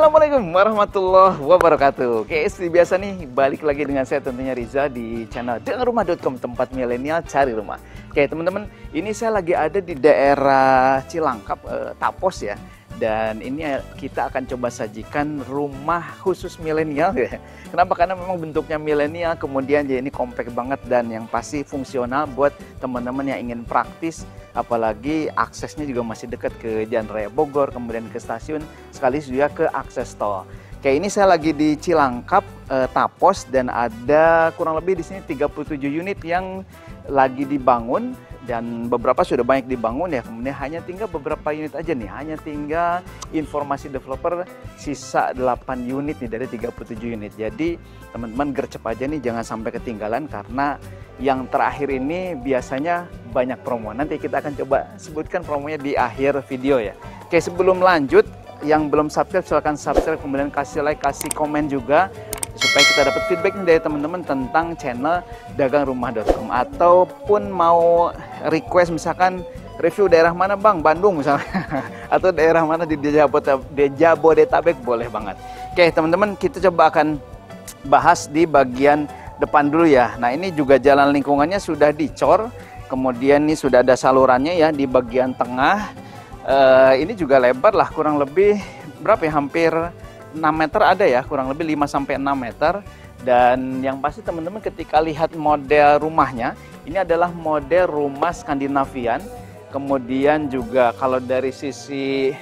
Assalamualaikum warahmatullahi wabarakatuh. Oke, seperti biasa nih, balik lagi dengan saya tentunya Riza di channel dengarrumah.com, tempat milenial cari rumah. Oke teman-teman, ini saya lagi ada di daerah Cilangkap, Tapos ya. Dan ini kita akan coba sajikan rumah khusus milenial ya. Kenapa? Karena memang bentuknya milenial, kemudian jadi ini kompak banget dan yang pasti fungsional buat teman-teman yang ingin praktis. Apalagi aksesnya juga masih dekat ke Jalan Raya Bogor, kemudian ke stasiun, sekaligus juga ke akses tol. Kayak ini saya lagi di Cilangkap, Tapos, dan ada kurang lebih di sini 37 unit yang lagi dibangun. Dan beberapa sudah banyak dibangun ya, kemudian hanya tinggal beberapa unit aja nih, hanya tinggal informasi developer sisa 8 unit nih dari 37 unit. Jadi teman-teman gercep aja nih, jangan sampai ketinggalan karena yang terakhir ini biasanya banyak promo. Nanti kita akan coba sebutkan promonya di akhir video ya. Oke, sebelum lanjut, yang belum subscribe silahkan subscribe, kemudian kasih like, kasih komen juga supaya kita dapat feedback dari teman-teman tentang channel dagangrumah.com, ataupun mau request misalkan review daerah mana bang, Bandung misalnya atau daerah mana di Jabodetabek, boleh banget. Oke teman-teman, kita coba akan bahas di bagian depan dulu ya. Nah ini juga jalan lingkungannya sudah dicor, kemudian ini sudah ada salurannya ya di bagian tengah. Ini juga lebar lah, kurang lebih berapa ya, hampir 6 meter ada ya, kurang lebih 5-6 meter. Dan yang pasti teman-teman ketika lihat model rumahnya, ini adalah model rumah Skandinavian. Kemudian juga kalau dari sisi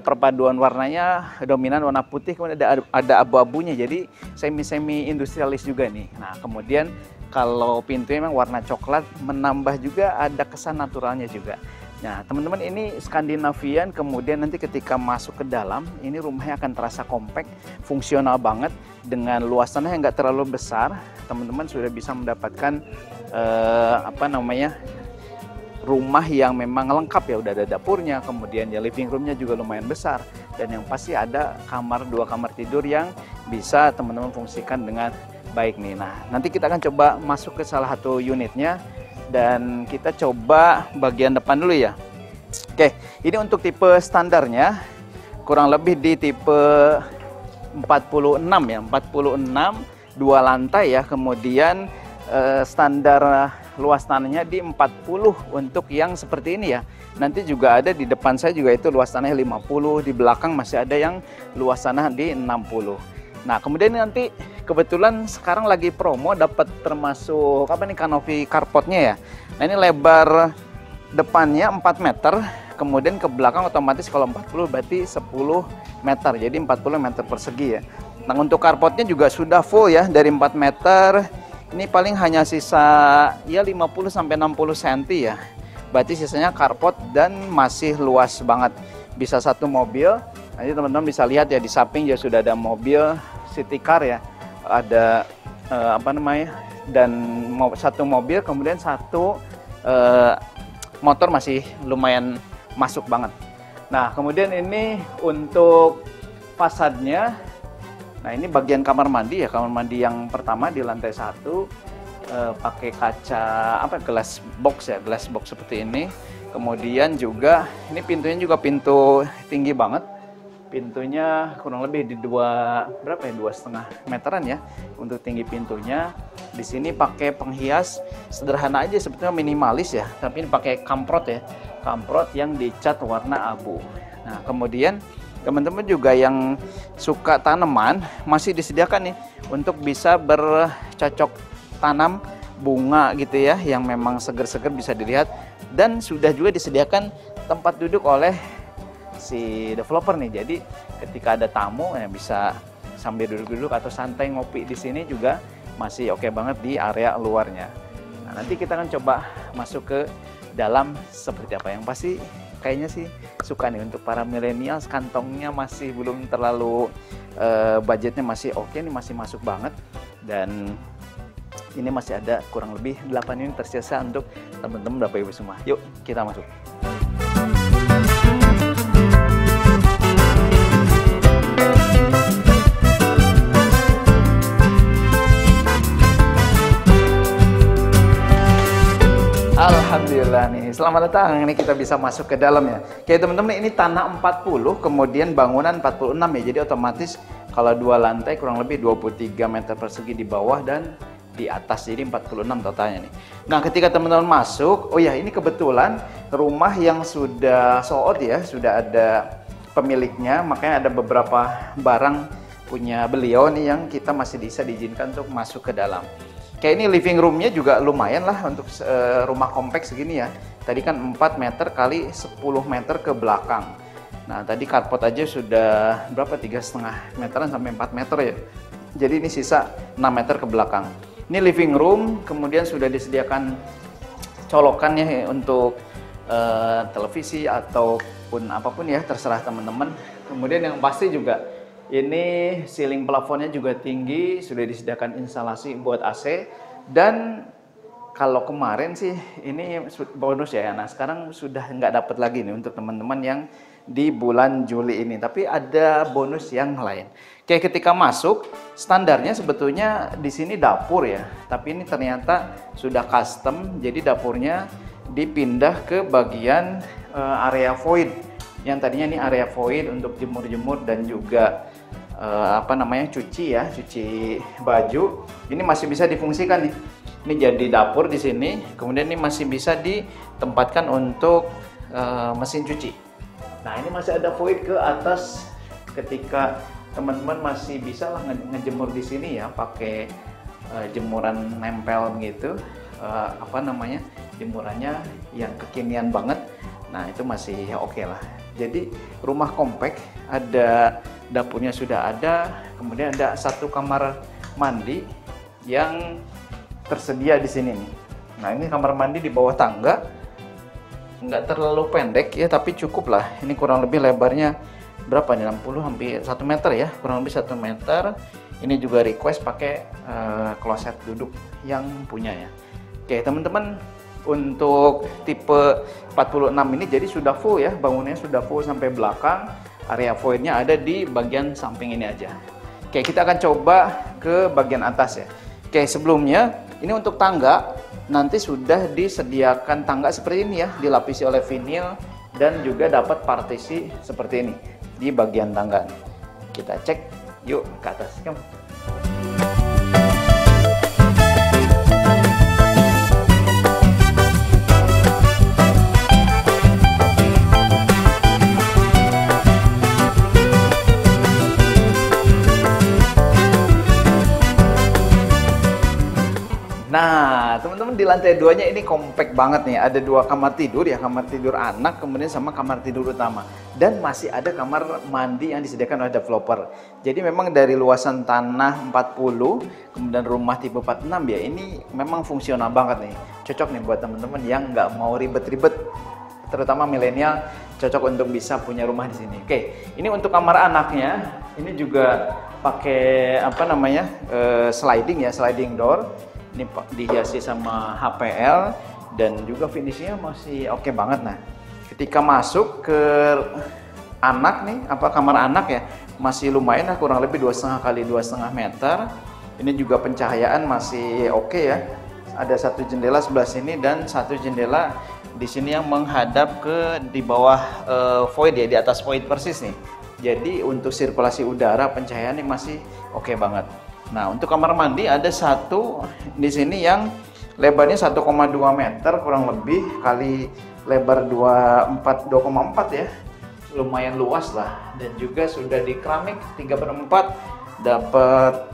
perpaduan warnanya dominan warna putih, kemudian ada abu-abunya, jadi semi industrialis juga nih. Nah kemudian kalau pintunya memang warna coklat, menambah juga ada kesan naturalnya juga. Nah teman-teman, ini Skandinavian, kemudian nanti ketika masuk ke dalam, ini rumahnya akan terasa kompak, fungsional banget, dengan luas tanah yang nggak terlalu besar. Teman-teman sudah bisa mendapatkan rumah yang memang lengkap ya, udah ada dapurnya, kemudian ya living roomnya juga lumayan besar, dan yang pasti ada dua kamar tidur yang bisa teman-teman fungsikan dengan baik nih. Nah nanti kita akan coba masuk ke salah satu unitnya. Dan kita coba bagian depan dulu ya. Oke, ini untuk tipe standarnya kurang lebih di tipe 46 ya, 46 2 lantai ya. Kemudian standar luas tanahnya di 40 untuk yang seperti ini ya. Nanti juga ada di depan saya juga itu luas tanahnya 50, di belakang masih ada yang luas tanah di 60. Nah kemudian nanti kebetulan sekarang lagi promo, dapat termasuk apa nih, kanopi carportnya ya. Nah ini lebar depannya 4 meter, kemudian ke belakang otomatis kalau 40 berarti 10 meter, jadi 40 meter persegi ya. Nah untuk carportnya juga sudah full ya, dari 4 meter ini paling hanya sisa ya 50-60 cm ya. Berarti sisanya carport dan masih luas banget, bisa satu mobil. Nanti teman-teman bisa lihat ya, di samping juga sudah ada mobil city car ya, ada dan satu mobil, kemudian satu motor masih lumayan masuk banget. Nah kemudian ini untuk fasadnya, nah ini bagian kamar mandi ya, kamar mandi yang pertama di lantai 1, pakai kaca glass box ya, glass box seperti ini. Kemudian juga ini pintunya juga pintu tinggi banget. Pintunya kurang lebih di 2,5 meteran ya untuk tinggi pintunya. Di sini pakai penghias sederhana aja sebetulnya, minimalis ya, tapi ini pakai kamprot ya, kamprot yang dicat warna abu. Nah kemudian teman-teman juga yang suka tanaman masih disediakan nih untuk bisa bercocok tanam bunga gitu ya, yang memang seger-seger bisa dilihat. Dan sudah juga disediakan tempat duduk oleh si developer nih, jadi ketika ada tamu ya bisa sambil duduk-duduk atau santai ngopi di sini juga masih oke banget di area luarnya. Nah, nanti kita akan coba masuk ke dalam seperti apa. Yang pasti kayaknya sih suka nih untuk para milenial, kantongnya masih belum terlalu budgetnya masih oke nih, masih masuk banget. Dan ini masih ada kurang lebih 8 unit tersisa untuk teman-teman Bapak Ibu semua. Yuk kita masuk. Alhamdulillah nih, Selamat datang. Ini kita bisa masuk ke dalam ya. Oke teman-teman, ini tanah 40, kemudian bangunan 46 ya. Jadi otomatis kalau 2 lantai kurang lebih 23 meter persegi di bawah dan di atas, jadi 46 totalnya nih. Nah ketika teman-teman masuk, oh ya ini kebetulan rumah yang sudah sold ya, sudah ada pemiliknya, makanya ada beberapa barang punya beliau nih yang kita masih bisa diizinkan untuk masuk ke dalam. Kayak ini living roomnya juga lumayan lah untuk rumah kompleks segini ya. Tadi kan 4 meter kali 10 meter ke belakang. Nah tadi carport aja sudah berapa, 3,5 meteran sampai 4 meter ya. Jadi ini sisa 6 meter ke belakang. Ini living room, kemudian sudah disediakan colokan ya untuk televisi ataupun apapun ya, terserah teman-teman. Kemudian yang pasti juga ini ceiling plafonnya juga tinggi, sudah disediakan instalasi buat AC. Dan kalau kemarin sih ini bonus ya, nah sekarang sudah nggak dapat lagi nih untuk teman-teman yang di bulan Juli ini, tapi ada bonus yang lain. Kayak ketika masuk, standarnya sebetulnya di sini dapur ya, tapi ini ternyata sudah custom, jadi dapurnya dipindah ke bagian area void. Yang tadinya ini area void untuk jemur-jemur dan juga cuci ya, cuci baju. Ini masih bisa difungsikan nih. Ini jadi dapur di sini, kemudian ini masih bisa ditempatkan untuk mesin cuci. Nah ini masih ada void ke atas ketika teman-teman masih bisa lah ngejemur di sini ya, pakai jemuran nempel begitu, jemurannya yang kekinian banget. Nah itu masih oke lah. Jadi rumah kompak, ada dapurnya sudah ada, kemudian ada 1 kamar mandi yang tersedia di sini nih. Nah ini kamar mandi di bawah tangga, nggak terlalu pendek ya, tapi cukup lah. Ini kurang lebih lebarnya berapa nih, 60 hampir 1 meter ya, kurang lebih 1 meter. Ini juga request pakai kloset duduk yang punya ya. Oke teman-teman, untuk tipe 46 ini jadi sudah full ya, bangunannya sudah full sampai belakang. Area voidnya ada di bagian samping ini aja. Oke, kita akan coba ke bagian atas ya. Oke, sebelumnya ini untuk tangga, nanti sudah disediakan tangga seperti ini ya, dilapisi oleh vinil dan juga dapat partisi seperti ini di bagian tangga. Kita cek yuk ke atas. Come. Nah, teman-teman di lantai 2-nya ini kompak banget nih. Ada 2 kamar tidur ya, kamar tidur anak, kemudian sama kamar tidur utama. Dan masih ada kamar mandi yang disediakan oleh developer. Jadi memang dari luasan tanah 40, kemudian rumah tipe 46 ya, ini memang fungsional banget nih. Cocok nih buat teman-teman yang nggak mau ribet-ribet. Terutama milenial, cocok untuk bisa punya rumah di sini. Oke, ini untuk kamar anaknya, ini juga pakai sliding ya, sliding door. Ini dihiasi sama HPL dan juga finishnya masih oke banget. Nah ketika masuk ke anak nih, kamar anak ya, masih lumayan lah, kurang lebih 2,5 kali 2,5 meter. Ini juga pencahayaan masih oke ya, ada 1 jendela sebelah sini dan 1 jendela di sini yang menghadap ke di bawah void ya, di atas void persis nih. Jadi untuk sirkulasi udara, pencahayaannya masih oke banget. Nah, untuk kamar mandi ada 1 di sini yang lebarnya 1,2 meter kurang lebih kali lebar 2,4 ya. Lumayan luas lah, dan juga sudah di keramik 3/4, dapat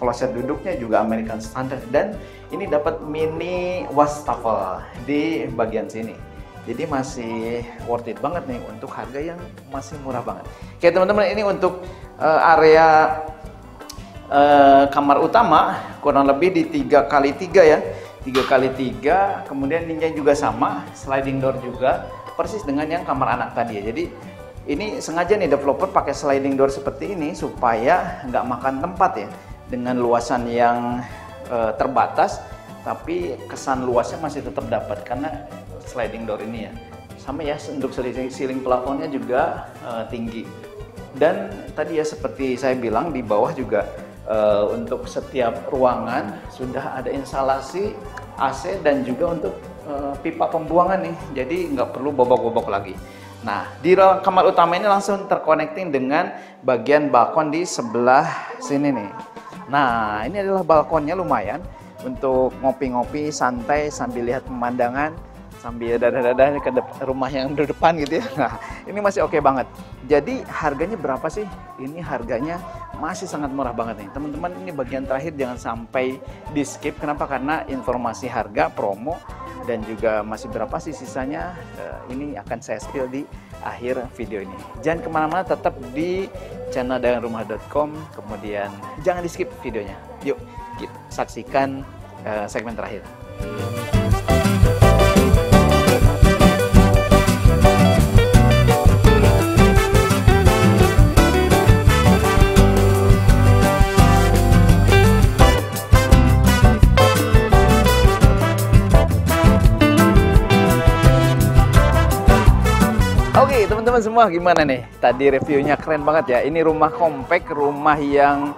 kloset duduknya juga American Standard, dan ini dapat mini wastafel di bagian sini. Jadi masih worth it banget nih untuk harga yang masih murah banget. Oke teman-teman, ini untuk area kamar utama kurang lebih di 3x3 ya, 3x3. Kemudian ini juga sama, sliding door juga persis dengan yang kamar anak tadi ya. Jadi ini sengaja nih developer pakai sliding door seperti ini supaya nggak makan tempat ya, dengan luasan yang terbatas tapi kesan luasnya masih tetap dapat karena sliding door ini ya. Sama ya, untuk ceiling plafonnya juga tinggi. Dan tadi ya seperti saya bilang, di bawah juga untuk setiap ruangan sudah ada instalasi AC dan juga untuk pipa pembuangan nih, jadi nggak perlu bobok-bobok lagi. Nah, di kamar utama ini langsung terconnecting dengan bagian balkon di sebelah sini nih. Nah, ini adalah balkonnya lumayan untuk ngopi-ngopi santai sambil lihat pemandangan, sambil dadah-dadah ke rumah yang di depan gitu ya. Nah, ini masih oke banget. Jadi harganya berapa sih? Ini harganya masih sangat murah banget nih. Teman-teman, ini bagian terakhir jangan sampai di skip. Kenapa? Karena informasi harga, promo, dan juga masih berapa sih sisanya, ini akan saya spill di akhir video ini. Jangan kemana-mana, tetap di channel dagangrumah.com. Kemudian jangan di skip videonya. Yuk kita saksikan segmen terakhir. Oke teman-teman semua, gimana nih? Tadi reviewnya keren banget ya. Ini rumah compact, rumah yang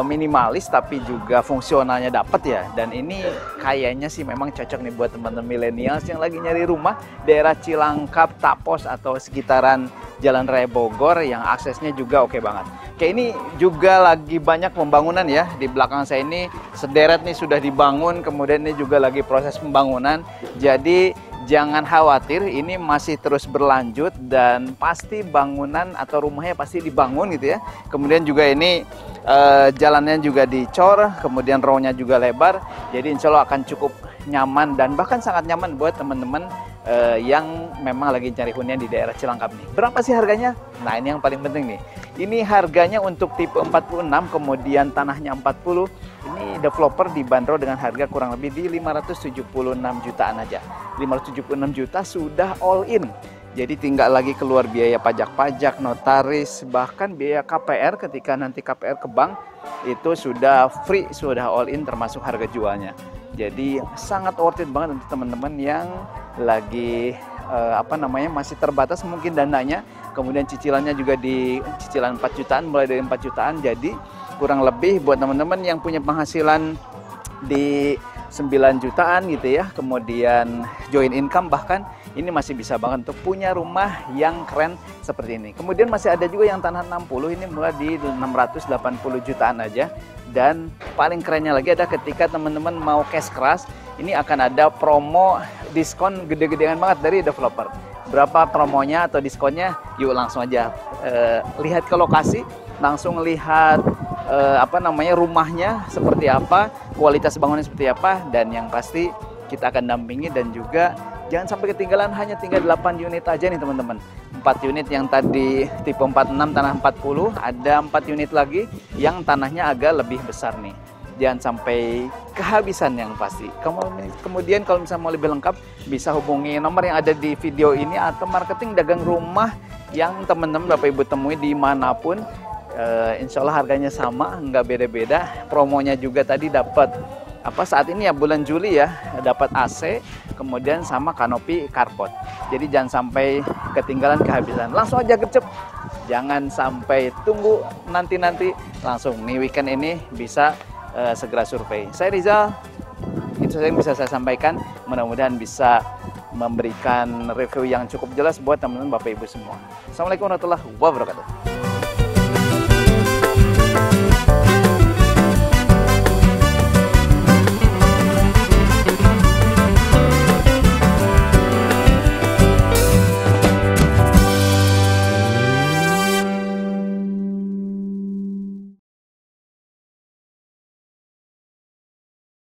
minimalis tapi juga fungsionalnya dapat ya. Dan ini kayaknya sih memang cocok nih buat teman-teman milenials yang lagi nyari rumah daerah Cilangkap, Tapos atau sekitaran Jalan Raya Bogor yang aksesnya juga oke banget. Kayak ini juga lagi banyak pembangunan ya. Di belakang saya ini sederet nih sudah dibangun, kemudian ini juga lagi proses pembangunan. Jadi jangan khawatir, ini masih terus berlanjut dan pasti bangunan atau rumahnya pasti dibangun gitu ya. Kemudian juga ini jalannya juga dicor, kemudian row-nya juga lebar. Jadi insya Allah akan cukup nyaman dan bahkan sangat nyaman buat teman-teman yang memang lagi cari hunian di daerah Cilangkap nih. Berapa sih harganya? Nah ini yang paling penting nih. Ini harganya untuk tipe 46, kemudian tanahnya 40. Ini developer dibanderol dengan harga kurang lebih di 576 jutaan aja. 576 juta sudah all in. Jadi tinggal lagi keluar biaya pajak-pajak, notaris, bahkan biaya KPR ketika nanti KPR ke bank itu sudah free, sudah all in termasuk harga jualnya. Jadi sangat worth it banget untuk teman-teman yang lagi masih terbatas mungkin dananya, kemudian cicilannya juga di cicilan 4 jutaan, mulai dari 4 jutaan. Jadi kurang lebih buat teman-teman yang punya penghasilan di 9 jutaan gitu ya, kemudian joint income bahkan, ini masih bisa banget untuk punya rumah yang keren seperti ini. Kemudian masih ada juga yang tanah 60, ini mulai di 680 jutaan aja. Dan paling kerennya lagi ada ketika teman-teman mau cash keras, ini akan ada promo diskon gede-gedean banget dari developer. Berapa promonya atau diskonnya? Yuk langsung aja lihat ke lokasi, langsung lihat rumahnya seperti apa, kualitas bangunannya seperti apa, dan yang pasti kita akan dampingi. Dan juga jangan sampai ketinggalan, hanya tinggal 8 unit aja nih teman-teman. 4 unit yang tadi tipe 46 tanah 40, ada 4 unit lagi yang tanahnya agak lebih besar nih. Jangan sampai kehabisan yang pasti. Kemudian kalau misalnya mau lebih lengkap, bisa hubungi nomor yang ada di video ini atau marketing dagang rumah yang teman-teman Bapak Ibu temui dimanapun. Insya Allah harganya sama, nggak beda-beda. Promonya juga tadi dapat saat ini ya bulan Juli ya, dapat AC, kemudian sama kanopi carport. Jadi jangan sampai ketinggalan kehabisan. Langsung aja gercep. Jangan sampai tunggu nanti-nanti, langsung nih weekend ini bisa segera survei. Saya Rizal, itu saja yang bisa saya sampaikan. Mudah-mudahan bisa memberikan review yang cukup jelas buat teman-teman Bapak Ibu semua. Assalamualaikum warahmatullahi wabarakatuh.